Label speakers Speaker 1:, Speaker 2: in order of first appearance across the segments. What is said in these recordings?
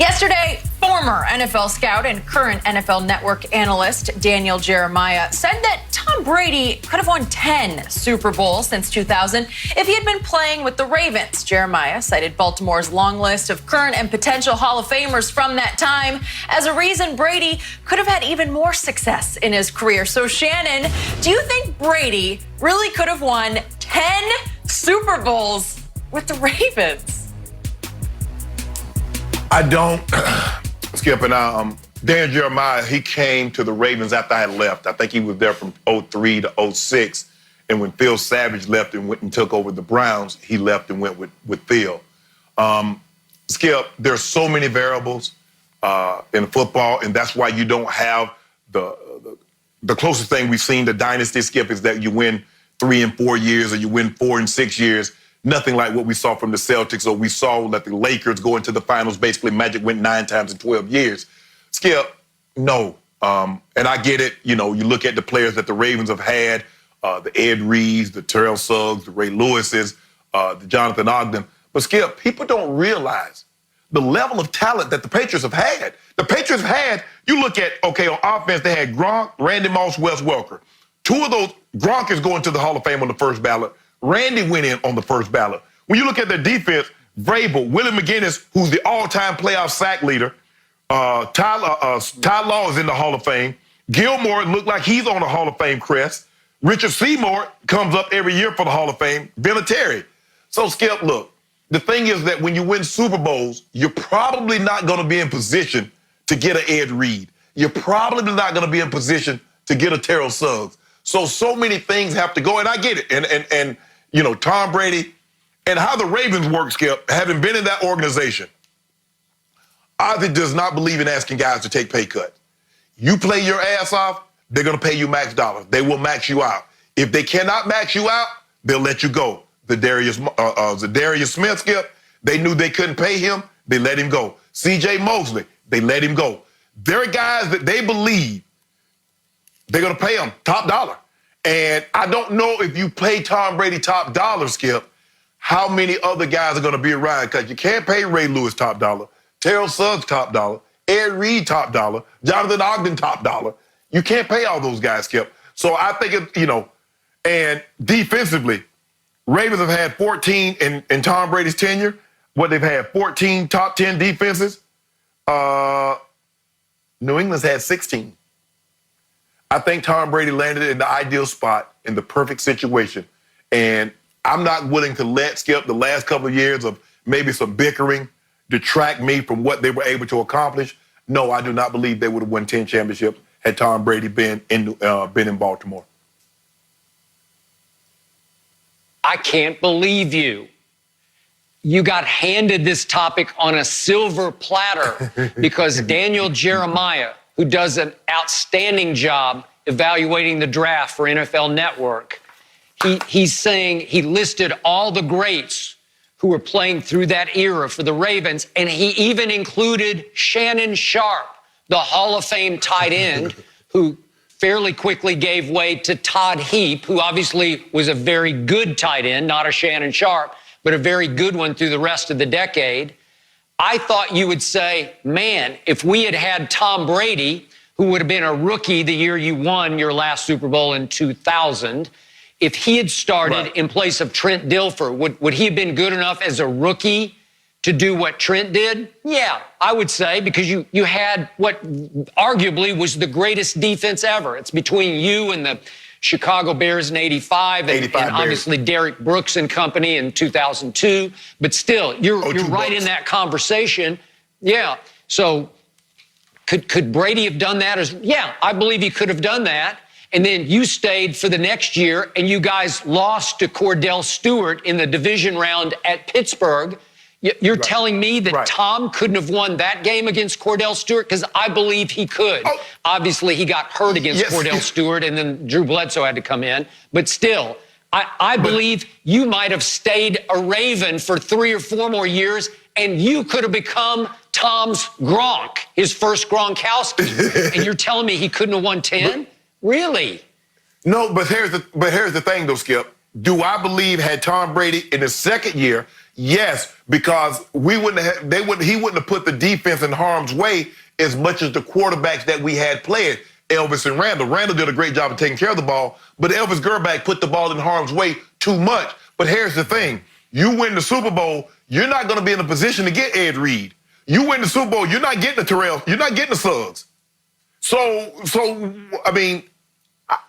Speaker 1: Yesterday, former NFL scout and current NFL Network analyst Daniel Jeremiah said that Tom Brady could have won 10 Super Bowls since 2000 if he had been playing with the Ravens. Jeremiah cited Baltimore's long list of current and potential Hall of Famers from that time as a reason Brady could have had even more success in his career. So, Shannon, do you think Brady really could have won 10 Super Bowls with the Ravens?
Speaker 2: I don't, Skip, and Dan Jeremiah, he came to the Ravens after I had left. I think he was there from 03 to 06. And when Phil Savage left and went and took over the Browns, he left and went with Phil. Skip, there's so many variables in football, and that's why you don't have the closest thing we've seen to dynasty, Skip, is that you win 3 and 4 years or you win 4 and 6 years. Nothing like what we saw from the Celtics, or we saw that the Lakers go into the finals. Basically, Magic went 9 times in 12 years. Skip, no. And I get it. You know, you look at the players that the Ravens have had, the Ed Reeds, the Terrell Suggs, the Ray Lewises, the Jonathan Ogden. But, Skip, people don't realize the level of talent that the Patriots have had. The Patriots had, you look at, okay, on offense, they had Gronk, Randy Moss, Wes Welker. 2 of those, Gronk is going to the Hall of Fame on the first ballot. Randy went in on the first ballot. When you look at their defense, Vrabel, Willie McGinnis, who's the all-time playoff sack leader, Ty Law is in the Hall of Fame. Gilmore looked like he's on the Hall of Fame crest. Richard Seymour comes up every year for the Hall of Fame. Vinatieri. So, Skip, look, the thing is that when you win Super Bowls, you're probably not going to be in position to get an Ed Reed. You're probably not going to be in position to get a Terrell Suggs. So many things have to go, and I get it. And you know, Tom Brady and how the Ravens work, Skip, having been in that organization, Ozzie does not believe in asking guys to take pay cuts. You play your ass off, they're going to pay you max dollars. They will max you out. If they cannot max you out, they'll let you go. Zadarius Smith, Skip, they knew they couldn't pay him. They let him go. C.J. Mosley, they let him go. There are guys that they believe they're going to pay him top dollar. And I don't know if you pay Tom Brady top dollar, Skip, how many other guys are going to be around, because you can't pay Ray Lewis top dollar, Terrell Suggs top dollar, Ed Reed top dollar, Jonathan Ogden top dollar. You can't pay all those guys, Skip. So I think, and defensively, Ravens have had 14 in Tom Brady's tenure. They've had 14 top 10 defenses. New England's had 16. I think Tom Brady landed in the ideal spot, in the perfect situation. And I'm not willing to let, Skip, the last couple of years of maybe some bickering detract me from what they were able to accomplish. No, I do not believe they would have won 10 championships had Tom Brady been in Baltimore.
Speaker 3: I can't believe you. You got handed this topic on a silver platter because Daniel Jeremiah, who does an outstanding job evaluating the draft for NFL Network, he's saying he listed all the greats who were playing through that era for the Ravens, and he even included Shannon Sharp, the Hall of Fame tight end, who fairly quickly gave way to Todd Heap, who obviously was a very good tight end, not a Shannon Sharp, but a very good one through the rest of the decade. I thought you would say, man, if we had had Tom Brady, who would have been a rookie the year you won your last Super Bowl in 2000, if he had started in place of Trent Dilfer, would he have been good enough as a rookie to do what Trent did? Yeah, I would say, because you had what arguably was the greatest defense ever. It's between you and the Chicago Bears in 85 and obviously Derek Brooks and company in 2002. But still, you're right in that conversation. Yeah. So could Brady have done that? Yeah, I believe he could have done that. And then you stayed for the next year, and you guys lost to Cordell Stewart in the division round at Pittsburgh. You're telling me that Tom couldn't have won that game against Cordell Stewart? Because I believe he could. Obviously, he got hurt against Cordell Stewart, and then Drew Bledsoe had to come in. But still, I believe you might have stayed a Raven for 3 or 4 more years, and you could have become Tom's Gronk, his first Gronkowski. And you're telling me he couldn't have won 10? Really?
Speaker 2: No, but here's the thing, though, Skip. Do I believe had Tom Brady in his second year, Yes, because he wouldn't have put the defense in harm's way as much as the quarterbacks that we had playing, Elvis and Randall. Randall did a great job of taking care of the ball, but Elvis Gerbach put the ball in harm's way too much. But here's the thing. You win the Super Bowl, you're not going to be in a position to get Ed Reed. You win the Super Bowl, you're not getting the Terrell, you're not getting the Suggs. So I mean,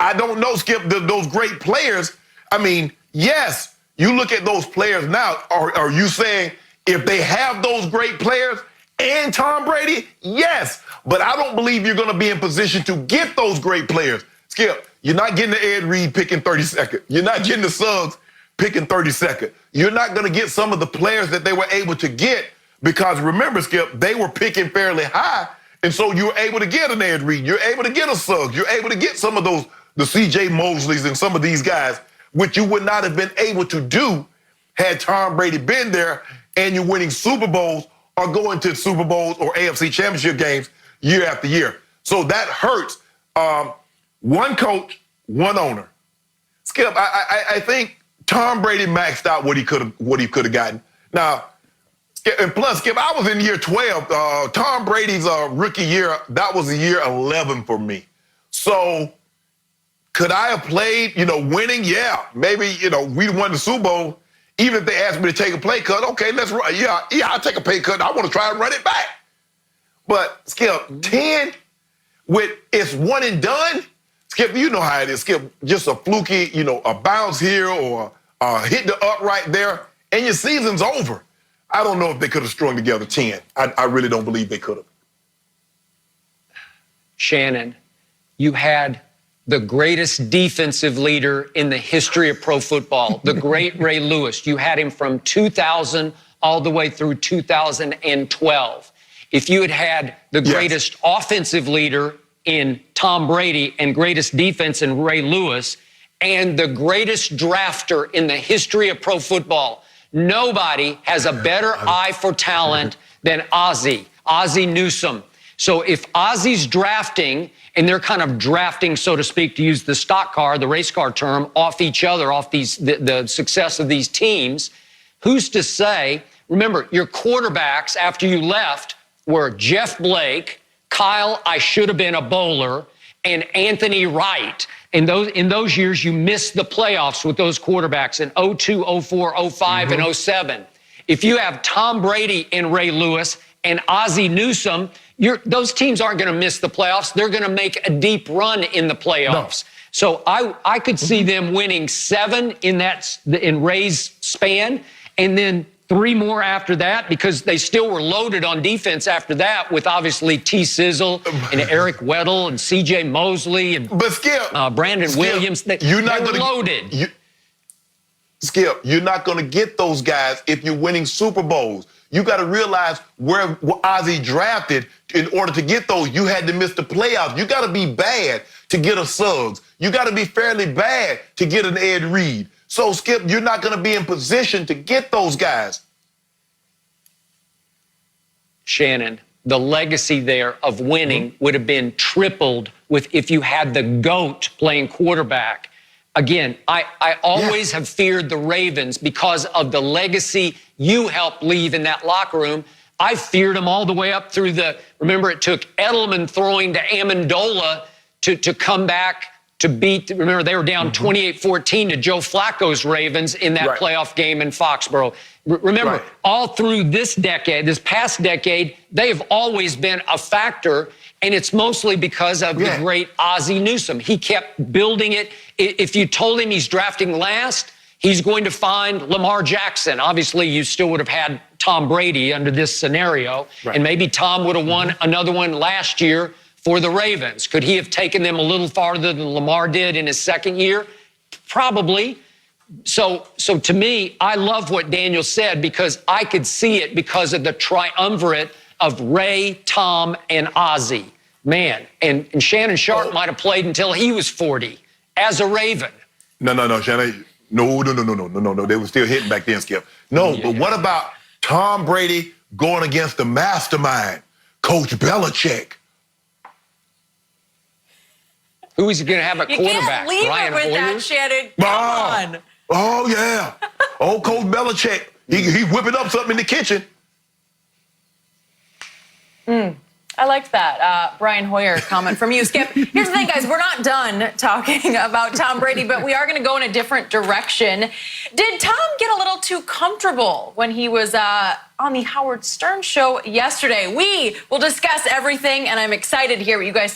Speaker 2: I don't know, Skip, those great players. I mean, yes, you look at those players now. Are you saying if they have those great players and Tom Brady? Yes, but I don't believe you're going to be in position to get those great players. Skip, you're not getting the Ed Reed picking 32nd. You're not getting the Suggs picking 32nd. You're not going to get some of the players that they were able to get because, remember, Skip, they were picking fairly high, and so you were able to get an Ed Reed. You're able to get a Suggs. You're able to get some of those, the C.J. Mosleys and some of these guys, which you would not have been able to do had Tom Brady been there and you're winning Super Bowls or going to Super Bowls or AFC Championship games year after year. So that hurts. One coach, one owner. Skip, I think Tom Brady maxed out what he could have gotten. Now, and plus, Skip, I was in year 12. Tom Brady's rookie year, that was year 11 for me. So could I have played, winning? Yeah, maybe, we won the Super Bowl. Even if they asked me to take a pay cut, okay, let's run. Yeah, I'll take a pay cut. I want to try and run it back. But Skip, 10 with it's one and done. Skip, you know how it is. Skip, just a fluky, a bounce here or hit the upright there, and your season's over. I don't know if they could have strung together 10. I really don't believe they could have.
Speaker 3: Shannon, you had the greatest defensive leader in the history of pro football, the great Ray Lewis. You had him from 2000 all the way through 2012. If you had the greatest offensive leader in Tom Brady and greatest defense in Ray Lewis and the greatest drafter in the history of pro football, nobody has a better eye for talent than Ozzie Newsome. So if Ozzie's drafting, and they're kind of drafting, so to speak, to use the stock car, the race car term, off each other, off the success of these teams, who's to say? Remember, your quarterbacks after you left were Jeff Blake, Kyle, I should have been a bowler, and Anthony Wright. In those years, you missed the playoffs with those quarterbacks in 02, 04, 05, and 07. If you have Tom Brady and Ray Lewis and Ozzie Newsome, those teams aren't going to miss the playoffs. They're going to make a deep run in the playoffs. No. So I could see them winning 7 in Ray's span, and then 3 more after that, because they still were loaded on defense after that with obviously T. Sizzle and Eric Weddle and C.J. Mosley and Brandon Williams. They were loaded.
Speaker 2: Skip, you're not going to get those guys if you're winning Super Bowls. You got to realize where Ozzie drafted. In order to get those, you had to miss the playoffs. You got to be bad to get a Suggs. You got to be fairly bad to get an Ed Reed. So, Skip, you're not going to be in position to get those guys.
Speaker 3: Shannon, the legacy there of winning would have been tripled if you had the GOAT playing quarterback. Again, I always have feared the Ravens because of the legacy you helped leave in that locker room. I feared them all the way up through remember, it took Edelman throwing to Amendola to come back to beat, remember, they were down 28-14 to Joe Flacco's Ravens in that playoff game in Foxborough. Remember, all through this past decade, they have always been a factor, and it's mostly because of the great Ozzie Newsome. He kept building it. If you told him he's drafting last, he's going to find Lamar Jackson. Obviously, you still would have had Tom Brady under this scenario, and maybe Tom would have won another one last year for the Ravens. Could he have taken them a little farther than Lamar did in his second year? Probably. So to me, I love what Daniel said because I could see it because of the triumvirate of Ray, Tom, and Ozzie. Man, and Shannon Sharp might have played until he was 40 as a Raven.
Speaker 2: No, Shannon. No. They were still hitting back then, Skip. No, but what about Tom Brady going against the mastermind, Coach Belichick?
Speaker 3: Who is going to have a quarterback?
Speaker 1: You can't leave
Speaker 3: Brian
Speaker 1: it with
Speaker 3: Hoyer?
Speaker 1: that, Shannon. Come on.
Speaker 2: Oh, yeah. Coach Belichick. He whipping up something in the kitchen.
Speaker 1: I liked that. Brian Hoyer comment from you, Skip. Here's the thing, guys. We're not done talking about Tom Brady, but we are going to go in a different direction. Did Tom get a little too comfortable when he was on the Howard Stern show yesterday? We will discuss everything, and I'm excited to hear what you guys